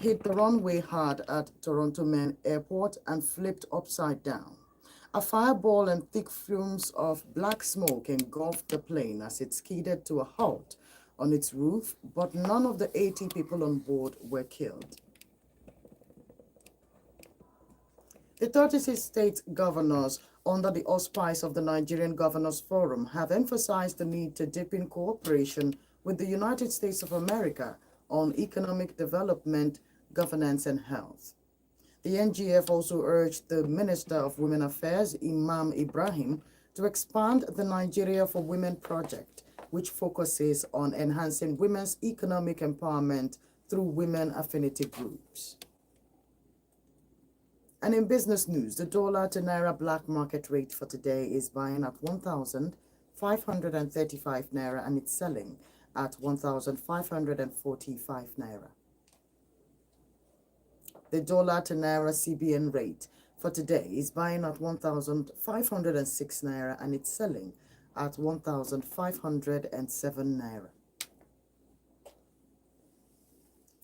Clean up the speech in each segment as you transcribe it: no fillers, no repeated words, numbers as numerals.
hit the runway hard at Toronto Main Airport and flipped upside down. A fireball and thick fumes of black smoke engulfed the plane as it skidded to a halt on its roof, but none of the 80 people on board were killed. The 36 state governors, under the auspice of the Nigerian Governors Forum, have emphasized the need to deepen cooperation with the United States of America on economic development, governance, and health. The NGF also urged the Minister of Women Affairs, Imam Ibrahim, to expand the Nigeria for Women project, which focuses on enhancing women's economic empowerment through women affinity groups. And in business news, the dollar to naira black market rate for today is buying at 1,535 naira and it's selling at 1,545 naira. The dollar to naira CBN rate for today is buying at 1,506 naira and it's selling at 1,507 naira.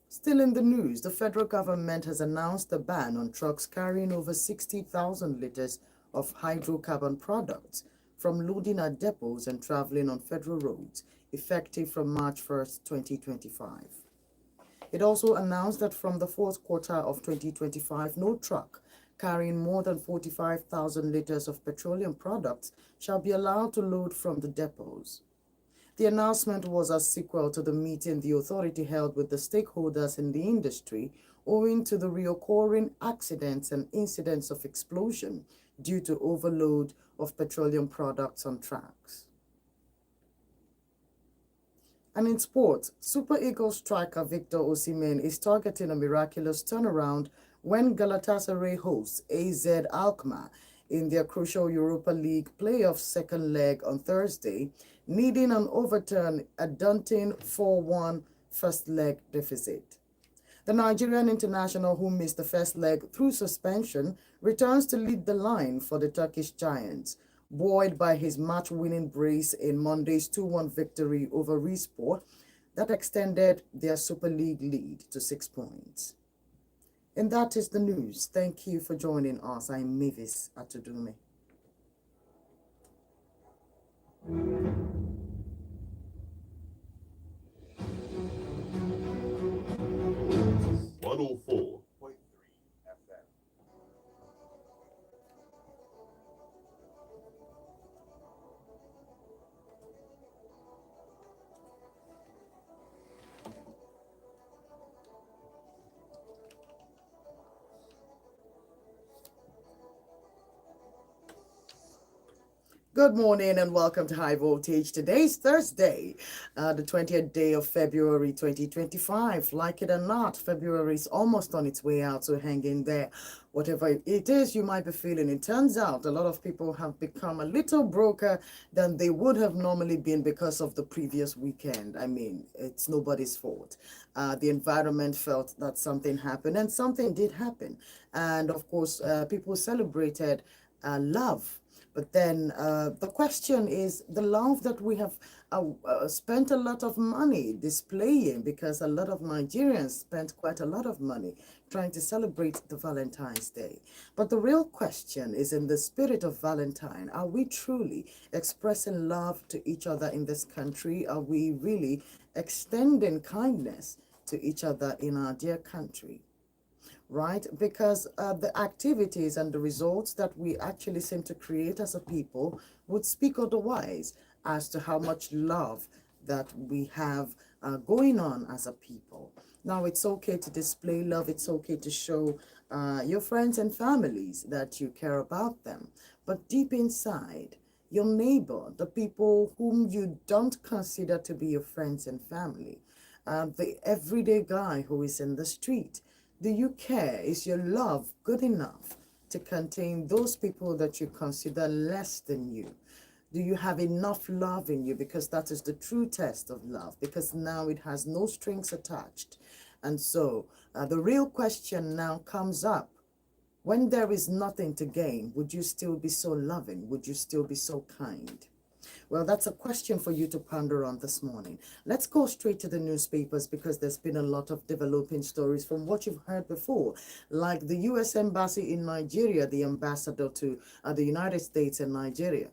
Still in the news, the federal government has announced a ban on trucks carrying over 60,000 liters of hydrocarbon products from loading at depots and traveling on federal roads, effective from March 1st, 2025. It also announced that from the fourth quarter of 2025, no truck carrying more than 45,000 liters of petroleum products shall be allowed to load from the depots. The announcement was a sequel to the meeting the authority held with the stakeholders in the industry owing to the reoccurring accidents and incidents of explosion due to overload of petroleum products on tracks. And in sports, Super Eagles striker Victor Osimhen is targeting a miraculous turnaround when Galatasaray hosts AZ Alkmaar in their crucial Europa League playoff second leg on Thursday, needing an overturn a daunting 4-1 first leg deficit. The Nigerian international, who missed the first leg through suspension, returns to lead the line for the Turkish Giants, buoyed by his match-winning brace in Monday's 2-1 victory over Rispor that extended their Super League lead to 6 points. And that is the news. Thank you for joining us. I'm Mavis Atudume. Good morning and welcome to High Voltage. Today's Thursday, the 20th day of February 2025. Like it or not, February is almost on its way out, so hang in there. Whatever it is you might be feeling, it turns out a lot of people have become a little broker than they would have normally been because of the previous weekend. I mean, it's nobody's fault. The environment felt that something happened, and something did happen. And of course, people celebrated love. But then the question is the love that we have spent a lot of money displaying, because a lot of Nigerians spent quite a lot of money trying to celebrate the Valentine's Day. But the real question is, in the spirit of Valentine, are we truly expressing love to each other in this country? Are we really extending kindness to each other in our dear country? Right? Because the activities and the results that we actually seem to create as a people would speak otherwise as to how much love that we have going on as a people. Now, it's okay to display love. It's okay to show your friends and families that you care about them. But deep inside, your neighbor, the people whom you don't consider to be your friends and family, the everyday guy who is in the street, do you care? Is your love good enough to contain those people that you consider less than you? Do you have enough love in you? Because that is the true test of love, because now it has no strings attached. And so the real question now comes up. When there is nothing to gain, would you still be so loving? Would you still be so kind? Well, that's a question for you to ponder on this morning. Let's go straight to the newspapers because there's been a lot of developing stories from what you've heard before, like the U.S. Embassy in Nigeria, the ambassador to the United States in Nigeria,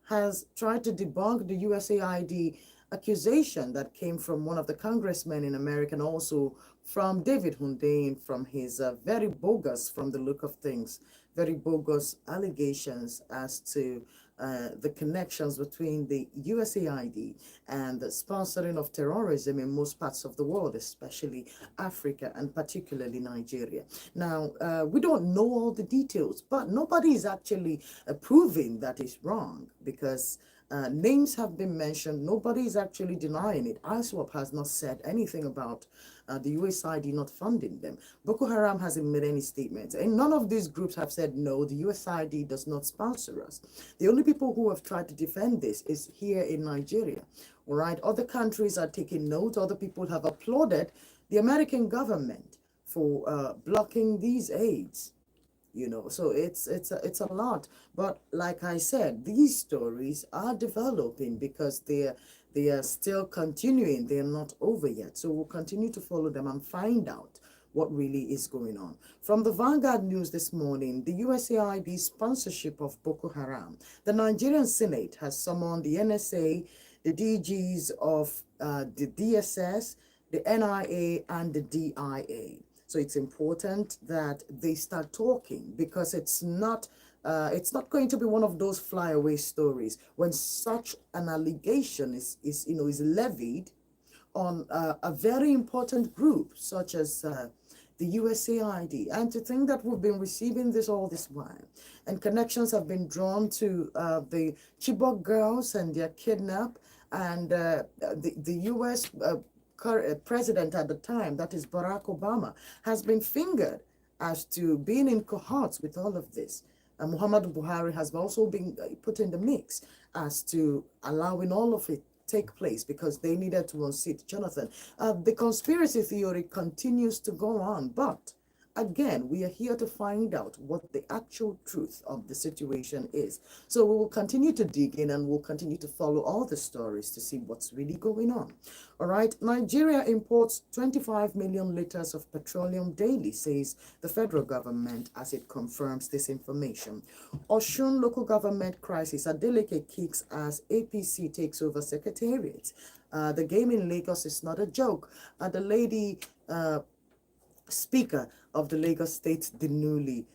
has tried to debunk the USAID accusation that came from one of the congressmen in America and also from David Hundein from his very bogus, from the look of things, very bogus allegations as to the connections between the USAID and the sponsoring of terrorism in most parts of the world, especially Africa and particularly Nigeria. Now, we don't know all the details, but nobody is actually proving that is wrong because names have been mentioned. Nobody is actually denying it. ISWAP has not said anything about the USAID not funding them. Boko Haram hasn't made any statements. And none of these groups have said, no, the USAID does not sponsor us. The only people who have tried to defend this is here in Nigeria. All right. Other countries are taking note. Other people have applauded the American government for blocking these aids. So it's a lot, but like I said, these stories are developing because they are still continuing. They're not over yet, so we'll continue to follow them and find out what really is going on. From the Vanguard News this morning, the USAID sponsorship of Boko Haram. The Nigerian Senate has summoned the NSA, the DGs of the DSS, the NIA, and the DIA. So it's important that they start talking because it's not going to be one of those flyaway stories when such an allegation is levied on a very important group such as the USAID. And to think that we've been receiving this all this while, and connections have been drawn to the Chibok girls and their kidnap, and the US president at the time, that is Barack Obama, has been fingered as to being in cohorts with all of this. Muhammadu Buhari has also been put in the mix as to allowing all of it take place because they needed to unseat Jonathan. The conspiracy theory continues to go on, but again, we are here to find out what the actual truth of the situation is. So we will continue to dig in and we'll continue to follow all the stories to see what's really going on. All right, Nigeria imports 25 million liters of petroleum daily, says the federal government as it confirms this information. Osun local government crisis, Adeleke kicks as APC takes over secretariat. The game in Lagos is not a joke. The lady Speaker of the Lagos State, the newly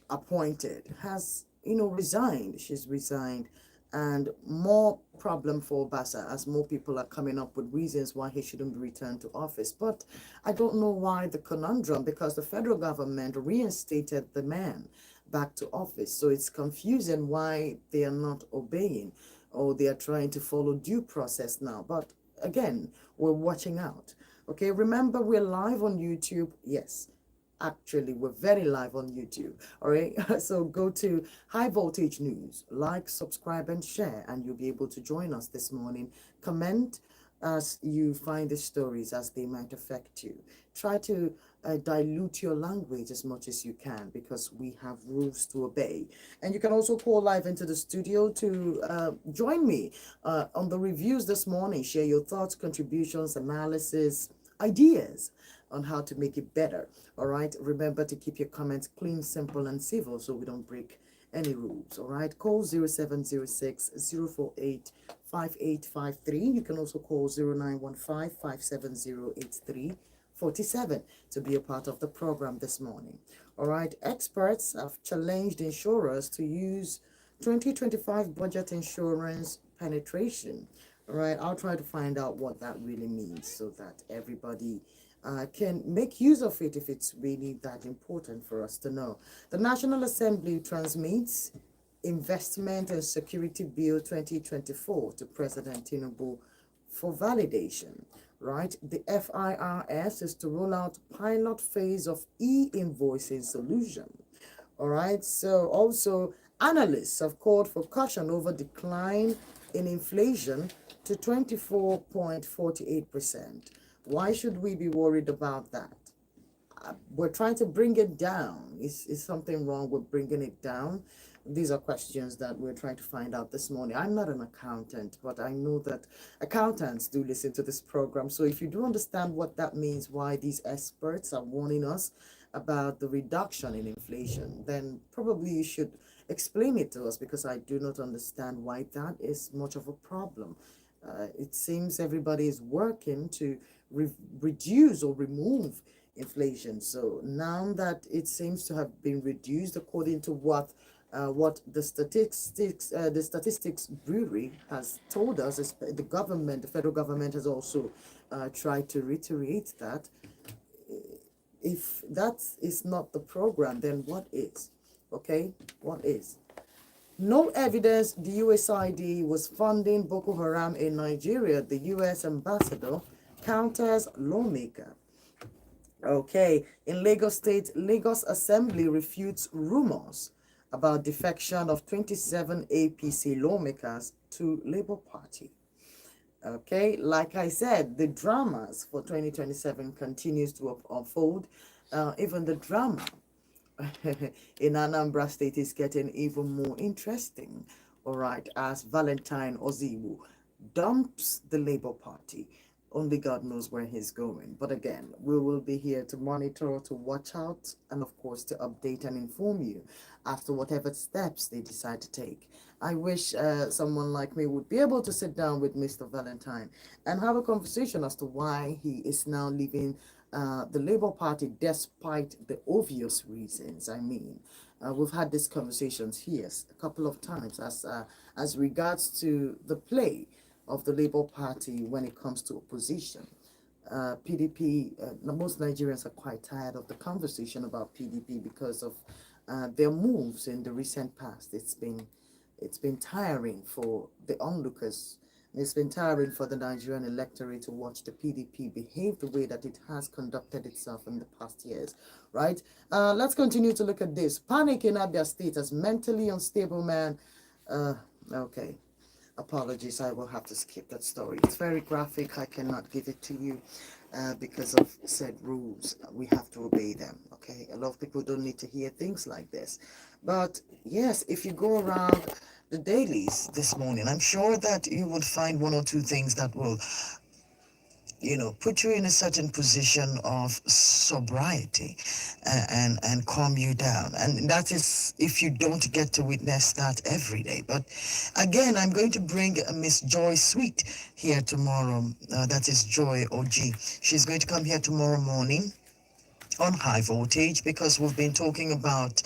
appointed, has resigned. She's resigned, and more problem for Obasa as more people are coming up with reasons why he shouldn't return to office. But I don't know why the conundrum, because the federal government reinstated the man back to office. So it's confusing why they are not obeying, or they are trying to follow due process now. But again, we're watching out. Okay, remember we're live on YouTube. Yes, actually, we're very live on YouTube. All right, so go to High Voltage News, like, subscribe, and share, and you'll be able to join us this morning. Comment as you find the stories as they might affect you. Try to dilute your language as much as you can because we have rules to obey. And you can also call live into the studio to join me on the reviews this morning. Share your thoughts, contributions, analysis, ideas on how to make it better. All right, remember to keep your comments clean, simple, and civil so we don't break any rules. All right, call 0706 048 5853. You can also call 0915 570 8347 to be a part of the program this morning. All right, experts have challenged insurers to use 2025 budget insurance penetration. All right, I'll try to find out what that really means so that everybody can make use of it if it's really that important for us to know. The National Assembly transmits Investment and Security Bill 2024 to President Tinubu for validation. Right, the FIRS is to roll out pilot phase of e-invoicing solution. All right, so also analysts have called for caution over decline in inflation to 24.48%. Why should we be worried about that? We're trying to bring it down. Is something wrong with bringing it down? These are questions that we're trying to find out this morning. I'm not an accountant, but I know that accountants do listen to this program. So if you do understand what that means, why these experts are warning us about the reduction in inflation, then probably you should explain it to us, because I do not understand why that is much of a problem. It seems everybody is working to reduce or remove inflation. So now that it seems to have been reduced according to what the statistics bureau has told us, is the government, the federal government has also tried to reiterate that. If that is not the program, then what is? Okay, what is? No evidence the USID was funding Boko Haram in Nigeria, the US ambassador counters lawmaker. Okay, in Lagos State, Lagos Assembly refutes rumors about defection of 27 APC lawmakers to Labour Party. Okay, like I said, the dramas for 2027 continues to unfold. Even the drama in Anambra State is getting even more interesting. All right, as Valentine Oziwu dumps the Labour Party. Only God knows where he's going. But again, we will be here to monitor, to watch out, and of course to update and inform you after whatever steps they decide to take. I wish someone like me would be able to sit down with Mr. Valentine and have a conversation as to why he is now leaving the Labour Party despite the obvious reasons. I mean, we've had these conversations here a couple of times as regards to the play of the Labour Party when it comes to opposition. PDP, most Nigerians are quite tired of the conversation about PDP because of their moves in the recent past. It's been tiring for the onlookers. It's been tiring for the Nigerian electorate to watch the PDP behave the way that it has conducted itself in the past years, right? Let's continue to look at this. Panic in Abia State as mentally unstable man. Okay. Apologies, I will have to skip that story. It's very graphic. I cannot give it to you because of said rules. We have to obey them, okay? A lot of people don't need to hear things like this. But yes, if you go around the dailies this morning, I'm sure that you would find one or two things that will put you in a certain position of sobriety and calm you down. And that is if you don't get to witness that every day. But again, I'm going to bring Miss Joy Sweet here tomorrow. That is Joy OG. She's going to come here tomorrow morning on high voltage because we've been talking about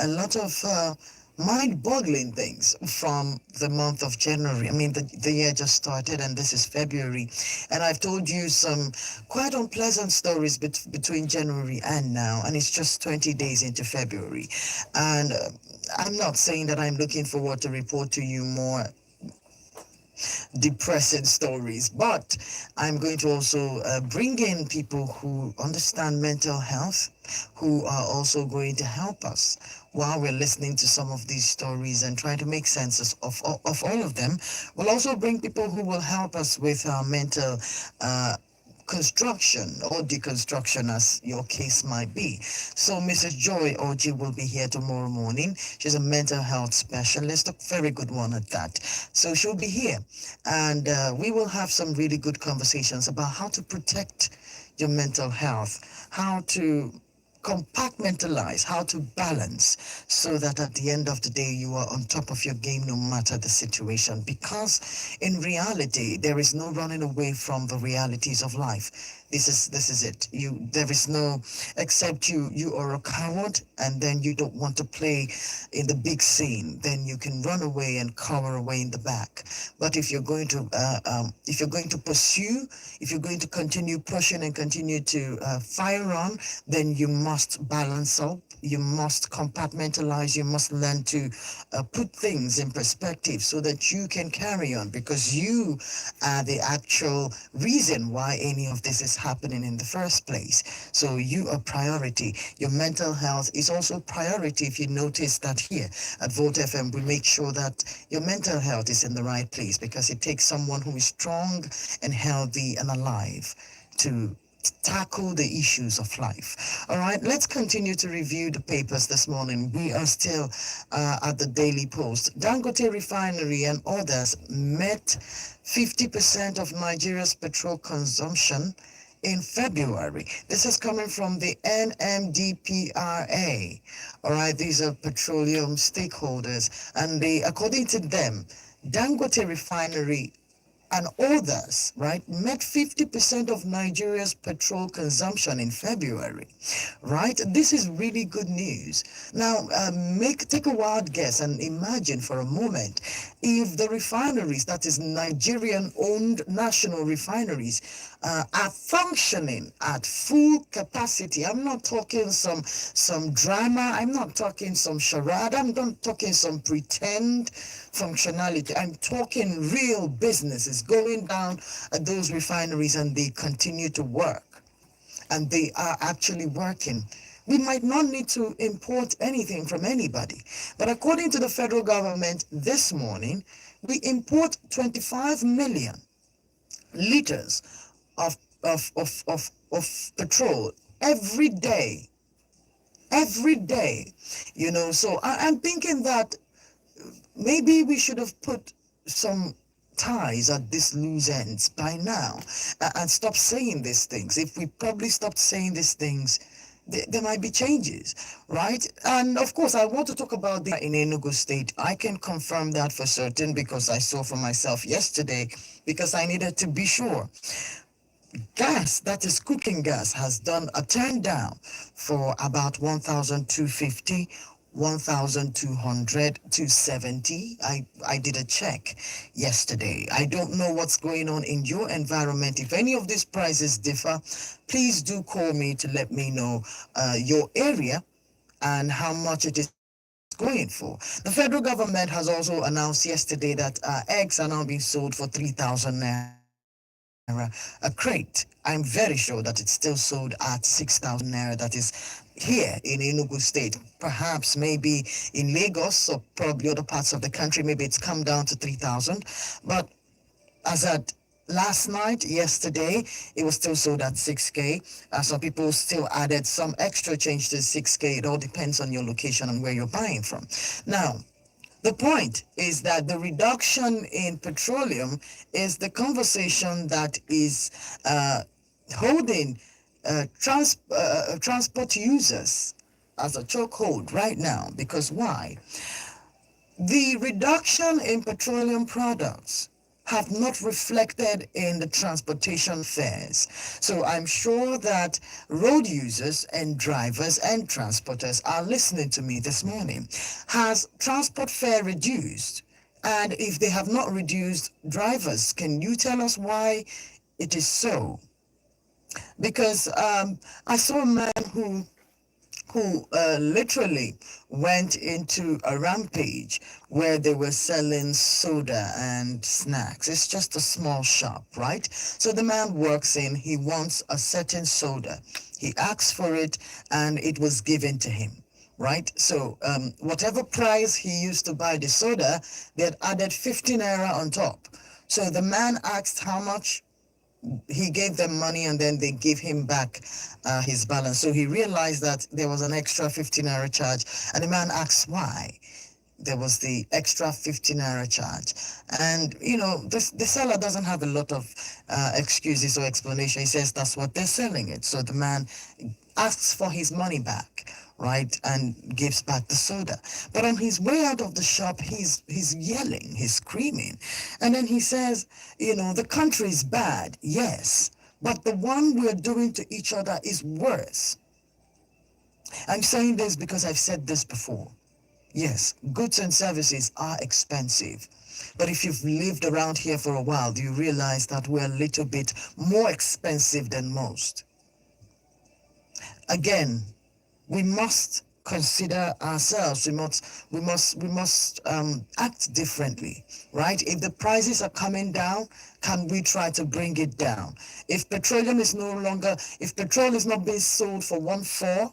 a lot of mind-boggling things from the month of January. I mean, the year just started and this is February. And I've told you some quite unpleasant stories between January and now. And it's just 20 days into February. And I'm not saying that I'm looking forward to report to you more depressing stories, but I'm going to also bring in people who understand mental health, who are also going to help us while we're listening to some of these stories and trying to make sense of all of them. We'll also bring people who will help us with our mental construction or deconstruction, as your case might be. So Mrs. Joy Oji will be here tomorrow morning. She's a mental health specialist, a very good one at that. So she'll be here, and we will have some really good conversations about how to protect your mental health, how to compartmentalize, how to balance, so that at the end of the day you are on top of your game no matter the situation. Because in reality, there is no running away from the realities of life. This is it. There is no, except you are a coward and then you don't want to play in the big scene, then you can run away and cower away in the back. But if you're going to pursue, if you're going to continue pushing and continue to fire on, then you must balance up, you must compartmentalize, you must learn to put things in perspective so that you can carry on, because you are the actual reason why any of this is happening in the first place. So you are priority. Your mental health is also priority. If you notice that here at Volt FM, we make sure that your mental health is in the right place, because it takes someone who is strong and healthy and alive to tackle the issues of life. All right, let's continue to review the papers this morning. We are still at the Daily Post. Dangote Refinery and others met 50% of Nigeria's petrol consumption in February. This is coming from the NMDPRA. All right, these are petroleum stakeholders, and they, according to them, Dangote Refinery and others, right, met 50% of Nigeria's petrol consumption in February, right? This is really good news. Now, take a wild guess and imagine for a moment if the refineries, that is Nigerian-owned national refineries, are functioning at full capacity. I'm not talking some drama. I'm not talking some charade. I'm not talking some pretend functionality. I'm talking real businesses going down at those refineries, and they continue to work, and they are actually working. We might not need to import anything from anybody. But according to the federal government this morning, we import 25 million liters of, of petrol every day. Every day. So I'm thinking that maybe we should have put some ties at these loose ends by now, and stop saying these things. If we probably stopped saying these things, there might be changes, right? And of course, I want to talk about the in Enugu State. I can confirm that for certain because I saw for myself yesterday, because I needed to be sure. Gas, that is cooking gas, has done a turn down for about 1,250, 1,200 to 70. I did a check yesterday. I don't know what's going on in your environment. If any of these prices differ, please do call me to let me know your area and how much it is going for. The federal government has also announced yesterday that eggs are now being sold for 3,000 naira a crate. I'm very sure that it's still sold at 6,000 naira. That is here in Enugu State. Perhaps maybe in Lagos or probably other parts of the country, maybe it's come down to 3,000. But as at last night, yesterday, it was still sold at 6K. Some people still added some extra change to 6K. It all depends on your location and where you're buying from. Now, the point is that the reduction in petroleum is the conversation that is holding transport users as a chokehold right now. Because why? The reduction in petroleum products have not reflected in the transportation fares. So I'm sure that road users and drivers and transporters are listening to me this morning. Has transport fare reduced? And if they have not reduced, drivers, can you tell us why it is so? Because I saw a man who literally went into a rampage where they were selling soda and snacks. It's just a small shop, right? So the man walks in, he wants a certain soda. He asks for it and it was given to him, right? So whatever price he used to buy the soda, they had added 15 naira on top. So the man asked how much. He gave them money and then they gave him back his balance. So he realized that there was an extra 15 naira charge, and the man asked why there was the extra 15 naira charge. And the seller doesn't have a lot of excuses or explanation. He says that's what they're selling it. So the man asks for his money back, right, and gives back the soda. But on his way out of the shop, he's yelling, he's screaming. And then he says, the country is bad, yes, but the one we're doing to each other is worse. I'm saying this because I've said this before. Yes, goods and services are expensive. But if you've lived around here for a while, you realize that we're a little bit more expensive than most. Again, we must consider ourselves. We must act differently, right? If the prices are coming down, can we try to bring it down? If petroleum is if petrol is not being sold for 1.4,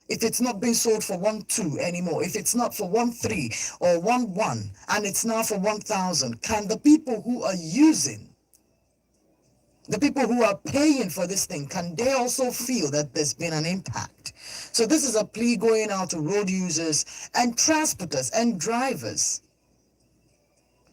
if it's not being sold for 1.2 anymore, if it's not for 1.3 or 1.1, and it's now for 1,000, can the people who are using The people who are paying for this thing, can they also feel that there's been an impact? So this is a plea going out to road users and transporters and drivers.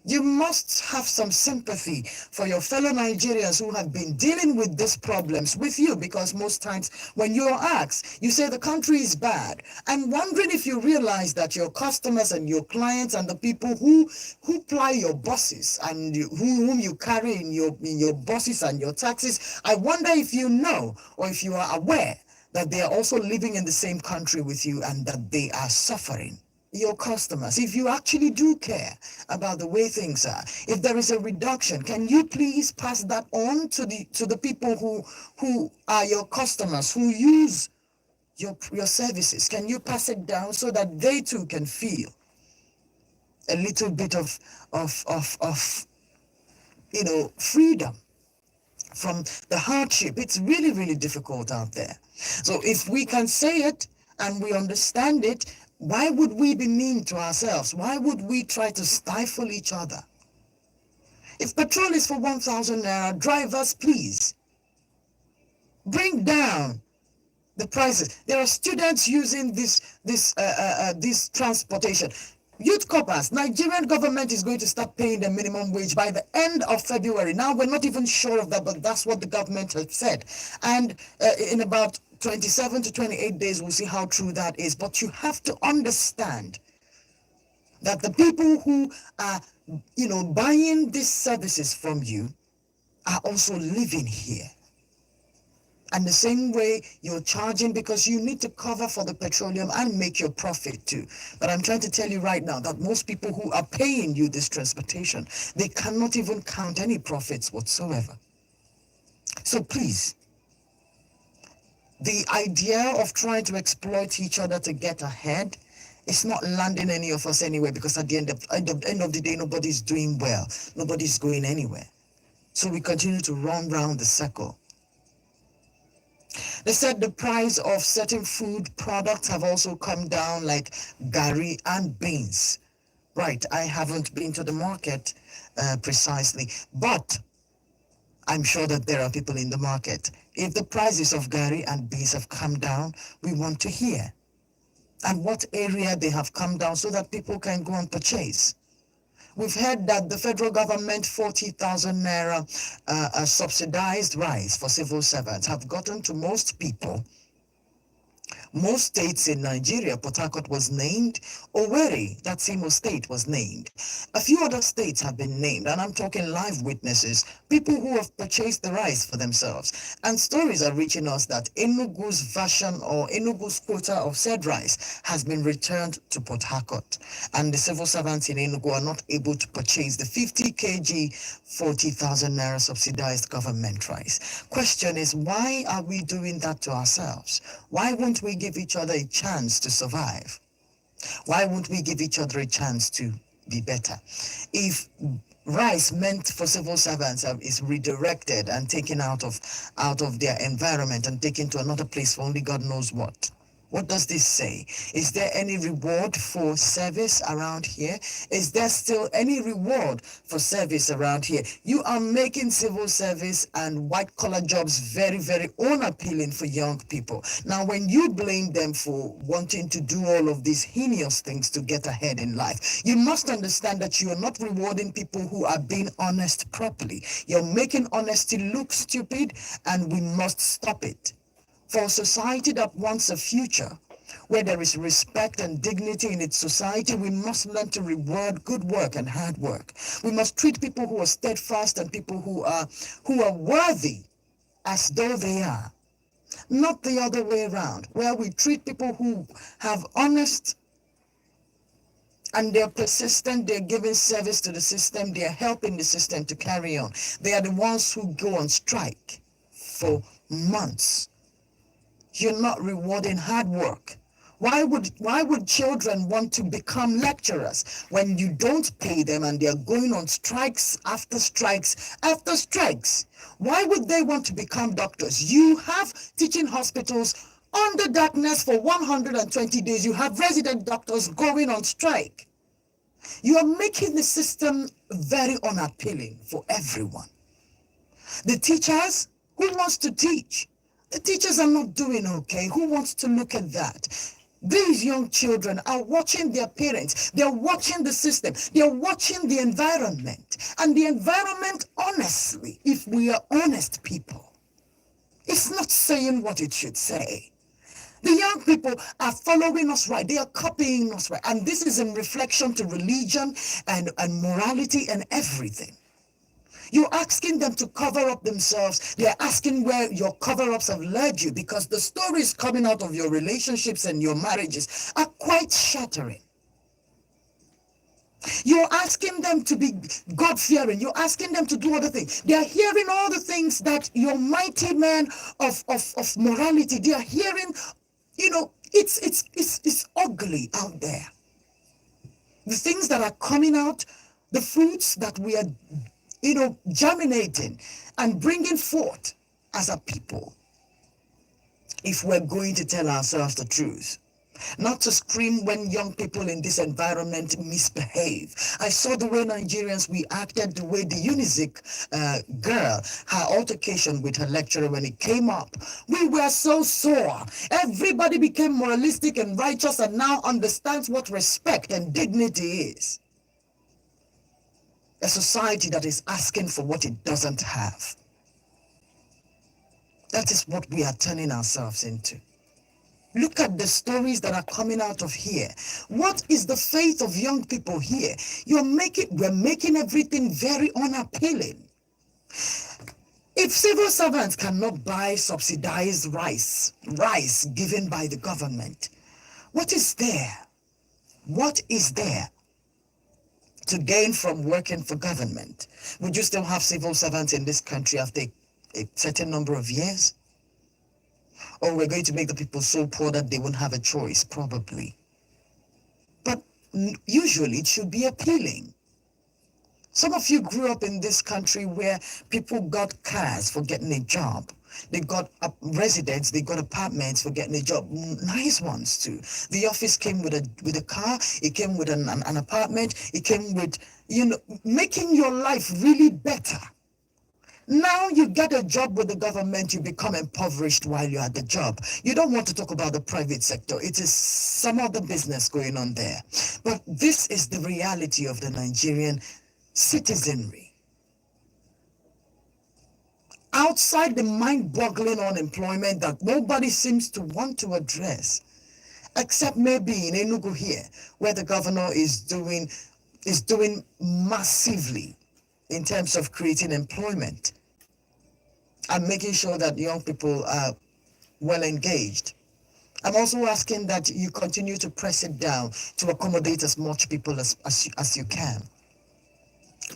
You must have some sympathy for your fellow Nigerians who have been dealing with these problems with you, because most times when you're asked, you say the country is bad. I'm wondering if you realize that your customers and your clients and the people who ply your buses and whom you carry in your buses and your taxis, I wonder if you know or if you are aware that they are also living in the same country with you and that they are suffering. Your customers, if you actually do care about the way things are, if there is a reduction, can you please pass that on to the people who are your customers, who use your services? Can you pass it down so that they too can feel a little bit of freedom from the hardship? It's really, really difficult out there. So if we can say it and we understand it, why would we be mean to ourselves? Why would we try to stifle each other? If petrol is for 1,000 naira, drivers, please bring down the prices. There are students using this transportation. Youth corpers, Nigerian government is going to start paying the minimum wage by the end of February. Now, we're not even sure of that, but that's what the government has said. And in about 27 to 28 days, we'll see how true that is. But you have to understand that the people who are, buying these services from you are also living here. And the same way you're charging, because you need to cover for the petroleum and make your profit too. But I'm trying to tell you right now that most people who are paying you this transportation, they cannot even count any profits whatsoever. So please, the idea of trying to exploit each other to get ahead, it's not landing any of us anywhere, because at the end of the day, nobody's doing well. Nobody's going anywhere. So we continue to run round the circle. They said the price of certain food products have also come down, like gari and beans. Right, I haven't been to the market precisely, but I'm sure that there are people in the market. If the prices of gari and beans have come down, we want to hear. And what area they have come down so that people can go and purchase. We've heard that the federal government 40,000 naira subsidized rice for civil servants have gotten to most people. Most states in Nigeria, Port Harcourt was named, Owerri, that Imo state, was named. A few other states have been named, and I'm talking live witnesses, people who have purchased the rice for themselves. And stories are reaching us that Enugu's version or Enugu's quota of said rice has been returned to Port Harcourt, and the civil servants in Enugu are not able to purchase the 50 kg, 40,000 naira subsidized government rice. Question is, why are we doing that to ourselves? Why won't we give each other a chance to survive? Why won't we give each other a chance to be better? If rice meant for civil servants is redirected and taken out of their environment and taken to another place for only God knows what does this say? Is there any reward for service around here? Is there still any reward for service around here? You are making civil service and white-collar jobs very, very unappealing for young people. Now, when you blame them for wanting to do all of these heinous things to get ahead in life, you must understand that you are not rewarding people who are being honest properly. You're making honesty look stupid, and we must stop it. For a society that wants a future where there is respect and dignity in its society, we must learn to reward good work and hard work. We must treat people who are steadfast and people who are worthy as though they are. Not the other way around, where we treat people who have honest and they're persistent, they're giving service to the system, they're helping the system to carry on. They are the ones who go on strike for months. You're not rewarding hard work. Why would children want to become lecturers when you don't pay them and they're going on strikes after strikes after strikes? Why would they want to become doctors? You have teaching hospitals under darkness for 120 days. You have resident doctors going on strike. You are making the system very unappealing for everyone. The teachers, who wants to teach? The teachers are not doing okay. Who wants to look at that? These young children are watching their parents. They're watching the system. They're watching the environment. And the environment, honestly, if we are honest people, it's not saying what it should say. The young people are following us right. They are copying us right. And this is in reflection to religion and morality and everything. You're asking them to cover up themselves. They're asking where your cover-ups have led you, because the stories coming out of your relationships and your marriages are quite shattering. You're asking them to be God-fearing. You're asking them to do other things. They are hearing all the things that your mighty man of morality, they are hearing, it's ugly out there. The things that are coming out, the fruits that we are germinating and bringing forth as a people, if we're going to tell ourselves the truth. Not to scream when young people in this environment misbehave. I saw the way Nigerians reacted, the way the Unizik girl, her altercation with her lecturer when it came up. We were so sore. Everybody became moralistic and righteous and now understands what respect and dignity is. A society that is asking for what it doesn't have. That is what we are turning ourselves into. Look at the stories that are coming out of here. What is the faith of young people here? We're making everything very unappealing. If civil servants cannot buy subsidized rice given by the government, what is there? What is there to gain from working for government? Would you still have civil servants in this country after a certain number of years? Or we're going to make the people so poor that they won't have a choice? Probably. But usually it should be appealing. Some of you grew up in this country where people got cars for getting a job. They got residents, they got apartments for getting a job. Nice ones too. The office came with a car, it came with an apartment, it came with, making your life really better. Now you get a job with the government, you become impoverished while you're at the job. You don't want to talk about the private sector. It is some other business going on there. But this is the reality of the Nigerian citizenry. Outside the mind-boggling unemployment that nobody seems to want to address, except maybe in Enugu here, where the governor is doing massively in terms of creating employment and making sure that young people are well engaged. I'm also asking that you continue to press it down to accommodate as much people as you can.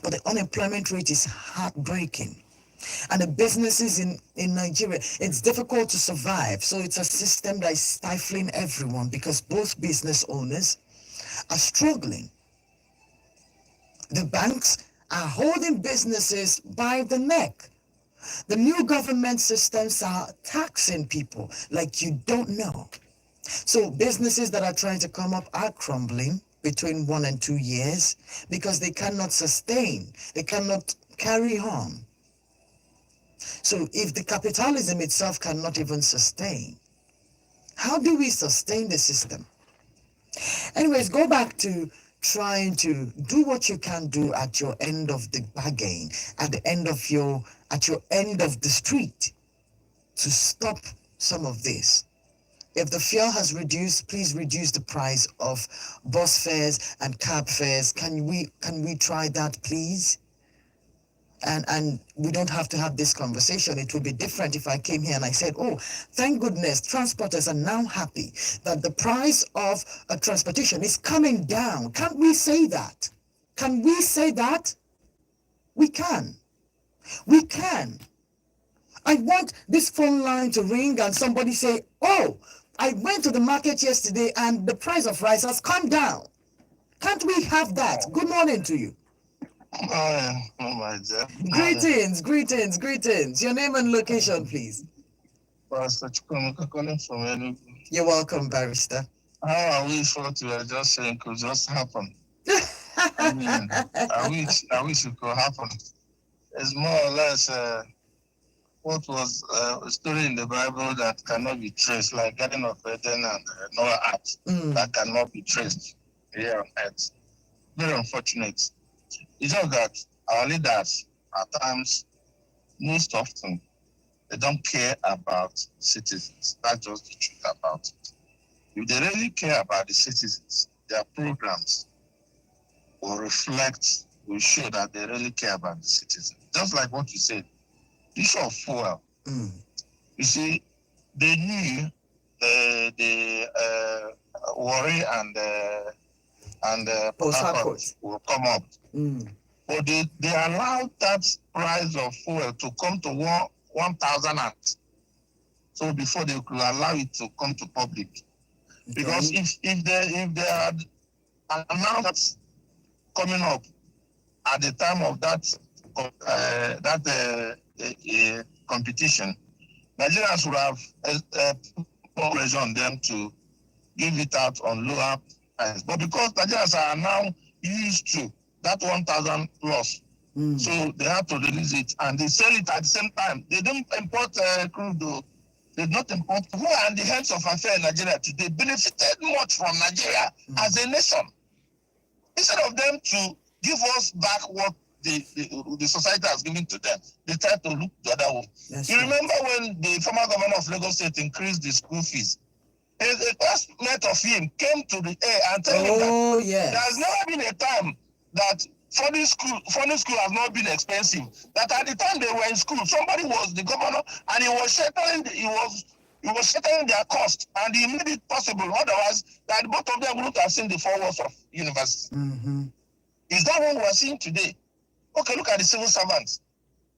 But the unemployment rate is heartbreaking. And the businesses in Nigeria, it's difficult to survive. So it's a system that is stifling everyone because both business owners are struggling. The banks are holding businesses by the neck. The new government systems are taxing people like you don't know. So businesses that are trying to come up are crumbling between 1 and 2 years because they cannot sustain, they cannot carry on. So if the capitalism itself cannot even sustain, how do we sustain the system? Anyways, go back to trying to do what you can do at your end of the bargain, at your end of the street to stop some of this. If the fuel has reduced, please reduce the price of bus fares and cab fares. Can we try that, please? And we don't have to have this conversation. It would be different if I came here and I said, oh, thank goodness transporters are now happy that the price of transportation is coming down. Can't we say that? Can we say that? We can. We can. I want this phone line to ring and somebody say, oh, I went to the market yesterday and the price of rice has come down. Can't we have that? Good morning to you. Oh my God. Greetings. Your name and location, please. Pastor Chukwuemeka calling from Enugu. You're welcome, barrister. How I wish what you were just saying could just happen. I wish it could happen. It's more or less what was a story in the Bible that cannot be traced, like Garden of Eden and Noah Ark, that cannot be traced here on earth. Very unfortunate. It's just that our leaders, at times, most often, they don't care about citizens. That's just the truth about it. If they really care about the citizens, their programs will show that they really care about the citizens. Just like what you said, the issue of fuel. You see, they knew the worry and Port Harcourt will come up. But they allowed that price of fuel to come to 1,000 so before they could allow it to come to public. Because if they had announced coming up at the time of that competition, Nigerians would have put pressure on them to give it out on lower price. But because Nigerians are now used to that 1,000 plus, so they have to release it and they sell it at the same time. They don't import crude. They not import. Who are the heads of affairs in Nigeria today benefited much from Nigeria as a nation. Instead of them to give us back what the society has given to them, they try to look the other way. You remember when the former governor of Lagos State increased the school fees? A classmate of him came to the air and told him that there has never been a time that foreign school has not been expensive. That at the time they were in school, somebody was the governor and he was settling their cost, and he made it possible. Otherwise, that both of them wouldn't have seen the 4 walls of university. Is that what we are seeing today? Okay, look at the civil servants.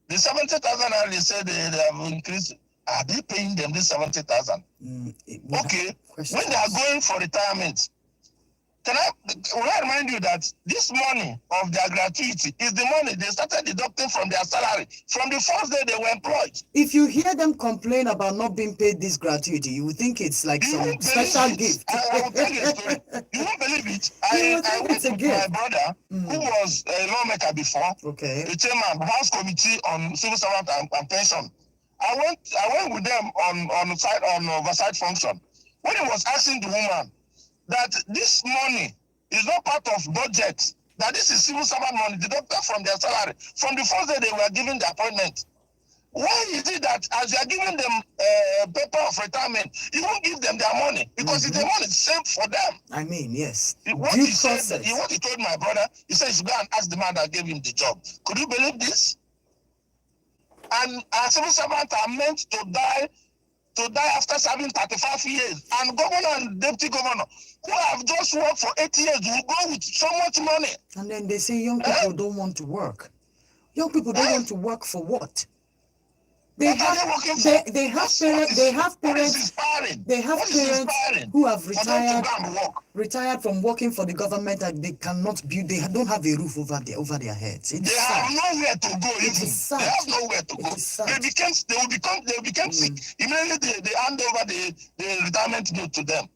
The 70,000 they say they have increased. Are they paying them this 70,000? Okay, when they are going for retirement, will I remind you that this money of their gratuity is the money they started deducting from their salary from the first day they were employed. If you hear them complain about not being paid this gratuity, you would think it's like some special gift. I will tell you a story. You won't believe it. I went with my brother, who was a lawmaker before, the chairman, House Committee on Civil Servant and Pension. I went with them on oversight function. When he was asking the woman that this money is not part of budget, that this is civil servant money deducted from their salary from the first day they were given the appointment. Why is it that as you are giving them paper of retirement, you won't give them their money? Because it's the money saved for them. I mean, yes. What he told my brother, he said, you should go and ask the man that gave him the job. Could you believe this? And our civil servants are meant to die after serving 35 years. And governor and deputy governor who have just worked for 8 years will go with so much money. And then they say young people don't want to work. Young people don't want to work for what? They have parents who have retired from working for the government, and they don't have a roof over their heads. They have nowhere to go. They have nowhere to go. They become sick. Immediately they hand over the retirement bill to them.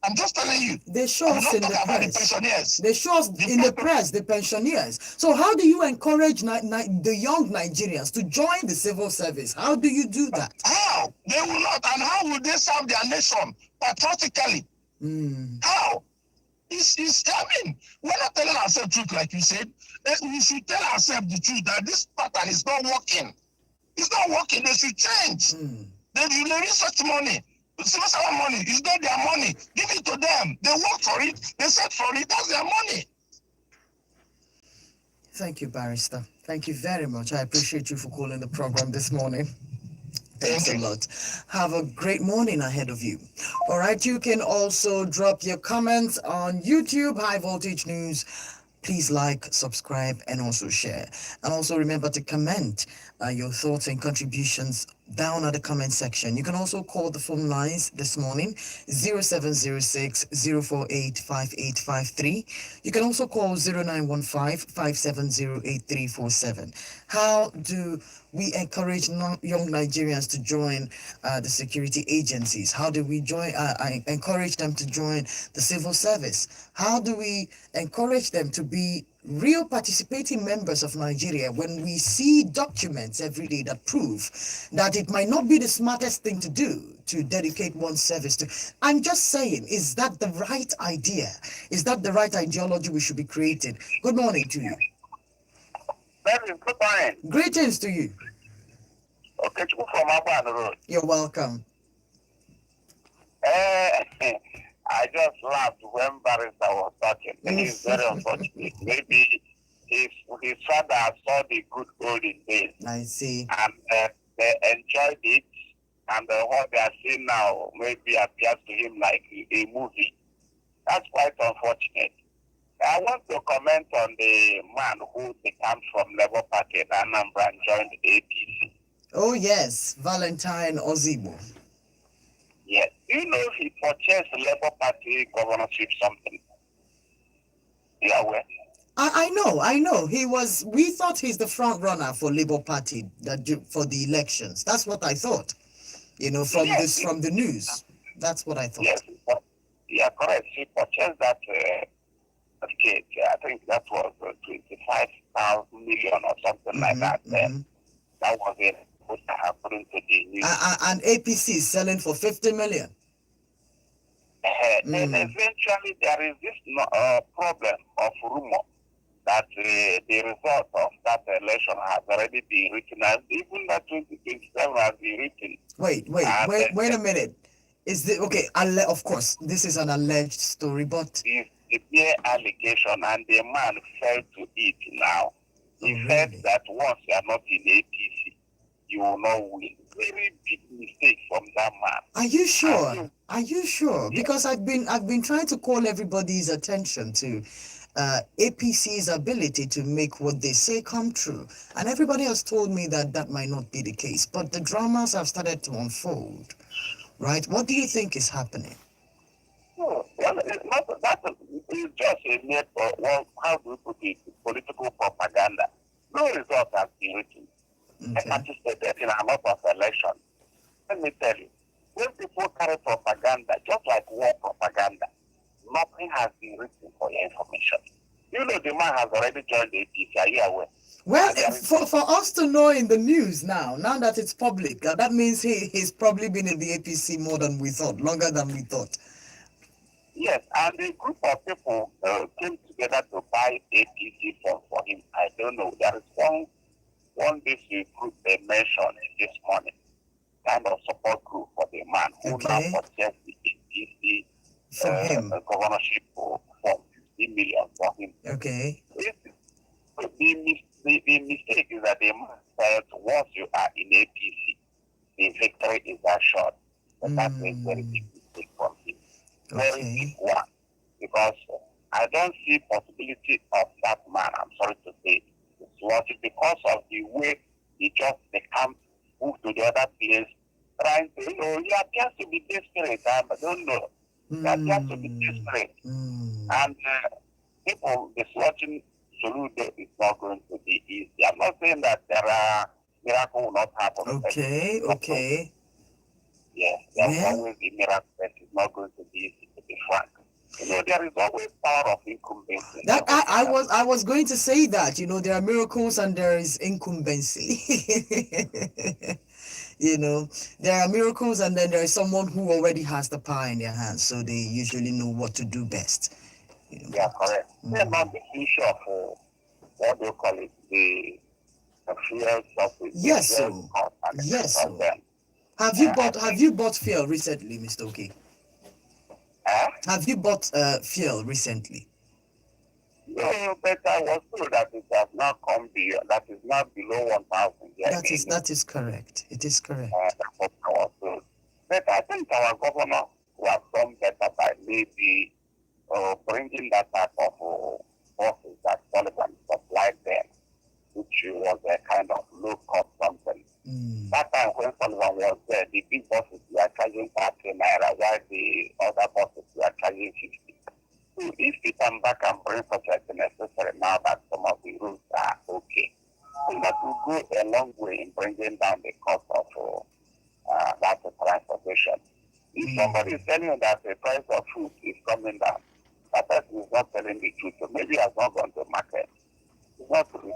I'm just telling you. They show us in the press. They show us in the press, the pensioners. So how do you encourage the young Nigerians to join the civil service? How do you do that? How? They will not. And how will they serve their nation patriotically? How? We're not telling ourselves the truth, like you said. We should tell ourselves the truth that this pattern is not working. It's not working. They should change. They release such money. Civil servant money is not their money. Give it to them. They work for it. They set for it. That's their money. Thank you, Barrister. Thank you very much. I appreciate you for calling the program this morning. Thanks a lot. Have a great morning ahead of you. All right, you can also drop your comments on YouTube, High Voltage News. Please like, subscribe, and also share. And also remember to comment your thoughts and contributions down at the comment section. You can also call the phone lines this morning, 0706-048-5853. You can also call 0915-570-8347. How do we encourage young Nigerians to join the security agencies? How do we encourage them to join the civil service? How do we encourage them to be real participating members of Nigeria, when we see documents every day that prove that it might not be the smartest thing to do to dedicate one's service to. I'm just saying, is that the right idea? Is that the right ideology we should be creating? Good morning to you. Very good morning. Greetings to you. Okay, from Abban Road. You're welcome. I just laughed when Barrister was talking. It's very unfortunate. Maybe his father saw the good olden days. I see. And they enjoyed it. And what they are seeing now maybe appears to him like a movie. That's quite unfortunate. I want to comment on the man who comes from Labour Party in Anambra and joined the APC. Oh yes, Valentine Ozigbo. Yes. Do you know if he purchased Labour Party governorship something? You are aware? I know. We thought he's the front runner for Labour Party for the elections. That's what I thought. From the news. That's what I thought. Yes, yeah, correct. He purchased that certificate. I think that was 25,000 million or something like that. That was it. According to the news. And APC is selling for 50 million. Then eventually there is this problem of rumor that the result of that election has already been written, and even that 2027 has been written. Wait a minute. Is the okay? Of course, this is an alleged story, but it's a mere allegation, and the man fell to it now. He said that once you are not in APC, you will not win. Very big mistake from that man. Are you sure? Are you sure? Yeah. Because I've been trying to call everybody's attention to APC's ability to make what they say come true, and everybody has told me that that might not be the case. But the dramas have started to unfold, right? What do you think is happening? Well, it's not that. It's just a mere, how do we put it? Political propaganda. No result has been written. I participated in a lot of elections. Let me tell you, when people carry propaganda, just like war propaganda, nothing has been written for your information. You know the man has already joined the APC. Are you aware? Well, for us to know in the news now that it's public, that means he's probably been in the APC more than we thought, longer than we thought. Yes, and a group of people came together to buy APC for him. I don't know. There is one basic group they mentioned this morning, kind of support group for the man who now purchased the APC for him. Governorship for 50 million for him. Okay. The mistake is that the man said once you are in APC, the victory is assured. But that's a very big mistake from him. Very big one. Because I don't see possibility of that man, I'm sorry to say, logic because of the way he can't move to the other place, trying to, he appears to be desperate. I don't know. He appears to be desperate. And people dislodging Soludo is not going to be easy. I'm not saying that miracle will not happen. Okay. Yes, there's always a miracle, but it's not going to be easy, to be frank. There is always power of incumbency. That I was going to say that, there are miracles and there is incumbency. There are miracles and then there is someone who already has the power in their hands, so they usually know what to do best. Yeah, correct. They're not the issue of what do you call it, the fuel subsidy. Yes, so. Yes, so. Have you bought fuel recently, Mr. Okay? Have you bought fuel recently? No, but I was told that it has not come beyond, that is not below 1,000. That is correct. It is correct. That's what I was told. But I think our governor will have done better by maybe bringing that type of forces that Sullivan supplied them, which was a kind of low-cost something. That time when Sullivan was there, the big bosses were charging 30 naira, while the other bosses were charging 50. So if we come back and bring such a necessary now that some of the rules are okay, so that will go a long way in bringing down the cost of that transportation. If somebody is telling you that the price of food is coming down, that person is not telling the truth, so maybe he has not gone to market. It's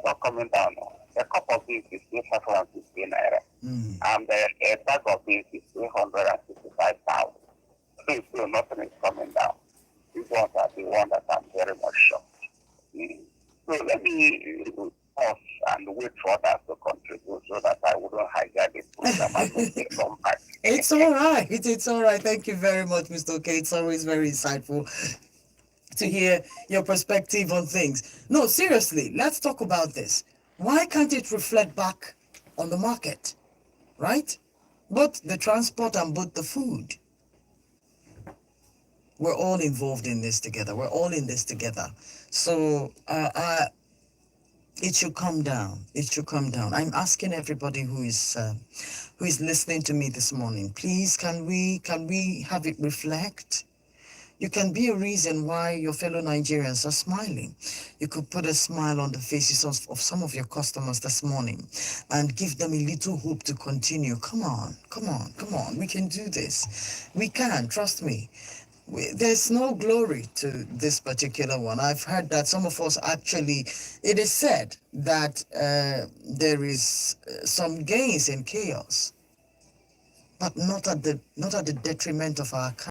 not coming down. No. A cup of beans is still 550 naira. And a bag of beans is 365,000. So still nothing is coming down. These ones are the ones that I'm very much shocked. So let me pause and wait for others to contribute so that I wouldn't hijack this program and make come back. It's all right. It's all right. Thank you very much, Mr. Okay. It's always very insightful to hear your perspective on things. No, seriously, let's talk about this. Why can't it reflect back on the market, right? Both the transport and both the food. We're all involved in this together. We're all in this together. So it should come down. It should come down. I'm asking everybody who is listening to me this morning, please, can we have it reflect? You can be a reason why your fellow Nigerians are smiling. You could put a smile on the faces of some of your customers this morning and give them a little hope to continue. Come on, come on, come on. We can do this. We can, trust me. There's no glory to this particular one. I've heard that some of us actually, it is said that there is some gains in chaos, but not at the detriment of our